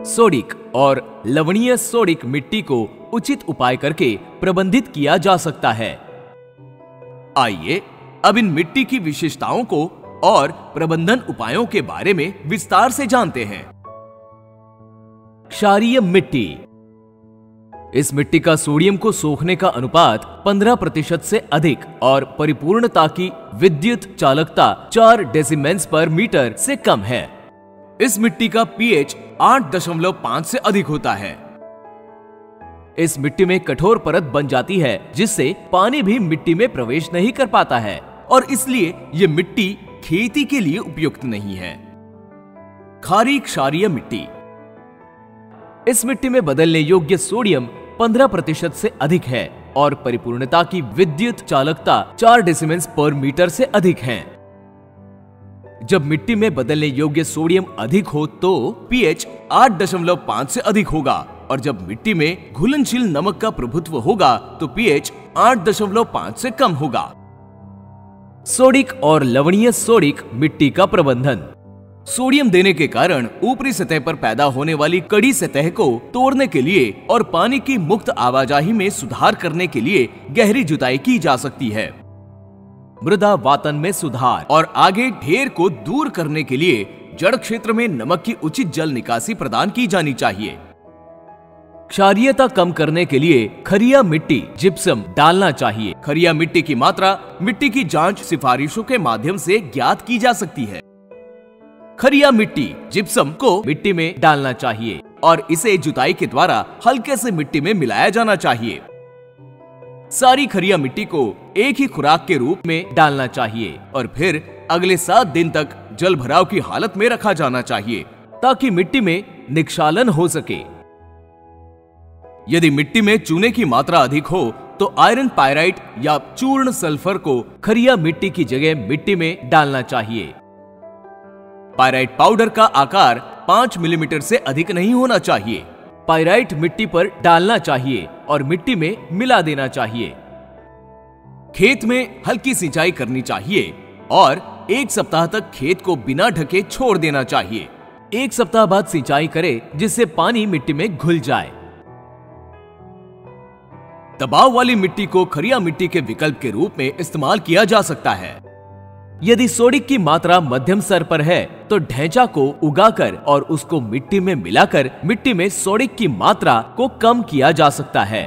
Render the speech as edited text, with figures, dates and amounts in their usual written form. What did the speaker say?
Sodic और लवणीय sodic मिट्टी को उचित उपाय करके प्रबंधित किया जा सकता है। आइए अब इन मिट्टी की विशेषताओं को और प्रबंधन उपायों के बारे में विस्तार से जानते हैं। क्षारीय मिट्टी। इस मिट्टी का सोडियम को सोखने का अनुपात 15% से अधिक और परिपूर्णता की विद्युत चालकता 4 डेसिमेंस पर मीटर से कम है। इस मिट्टी का पीएच 8.5 से अधिक होता है। इस मिट्टी में कठोर परत बन जाती है जिससे पानी भी मिट्टी में प्रवेश नहीं कर पाता है और इसलिए ये मिट्टी खेती के लिए उपयुक्त नहीं है। खारी क्षारीय मिट्टी। इस मिट्टी में बदलने योग्य सोडियम 15% से अधिक है और परिपूर्णता की विद्युत चालकता 4 डेसिमेंस पर मीटर से अधिक है। जब मिट्टी में बदलने योग्य सोडियम अधिक हो तो पीएच 8.5 से अधिक होगा और जब मिट्टी में घुलनशील नमक का प्रभुत्व होगा तो पीएच 8.5 से कम होगा। सोडिक और लवणीय सोडिक मिट्टी का प्रबंधन। सोडियम देने के कारण ऊपरी सतह पर पैदा होने वाली कड़ी सतह को तोड़ने के लिए और पानी की मुक्त आवाजाही में सुधार करने के लिए गहरी जुताई की जा सकती है। मृदा वातन में सुधार और आगे ढेर को दूर करने के लिए जड़ क्षेत्र में नमक की उचित जल निकासी प्रदान की जानी चाहिए। क्षारीयता कम करने के लिए खरिया मिट्टी जिप्सम डालना चाहिए। खरिया मिट्टी की मात्रा मिट्टी की जांच सिफारिशों के माध्यम से ज्ञात की जा सकती है। खरिया मिट्टी जिप्सम को मिट्टी में डालना चाहिए और इसे जुताई के द्वारा हल्के से मिट्टी में मिलाया जाना चाहिए। सारी खरिया मिट्टी को एक ही खुराक के रूप में डालना चाहिए और फिर अगले 7 दिन तक जल भराव की हालत में रखा जाना चाहिए ताकि मिट्टी में निक्षालन हो सके। यदि मिट्टी में चूने की मात्रा अधिक हो तो आयरन पायराइट या चूर्ण सल्फर को खरिया मिट्टी की जगह मिट्टी में डालना चाहिए। पायराइट पाउडर का आकार 5 मिलीमीटर से अधिक नहीं होना चाहिए। पायराइट मिट्टी पर डालना चाहिए और मिट्टी में मिला देना चाहिए। खेत में हल्की सिंचाई करनी चाहिए और 1 सप्ताह तक खेत को बिना ढके छोड़ देना चाहिए। 1 सप्ताह बाद सिंचाई करें जिससे पानी मिट्टी में घुल जाए। दबाव वाली मिट्टी को खरिया मिट्टी के विकल्प के रूप में इस्तेमाल किया जा सकता है। यदि सोडिक की मात्रा मध्यम स्तर पर है तो ढैंचा को उगाकर और उसको मिट्टी में मिलाकर मिट्टी में सोडिक की मात्रा को कम किया जा सकता है।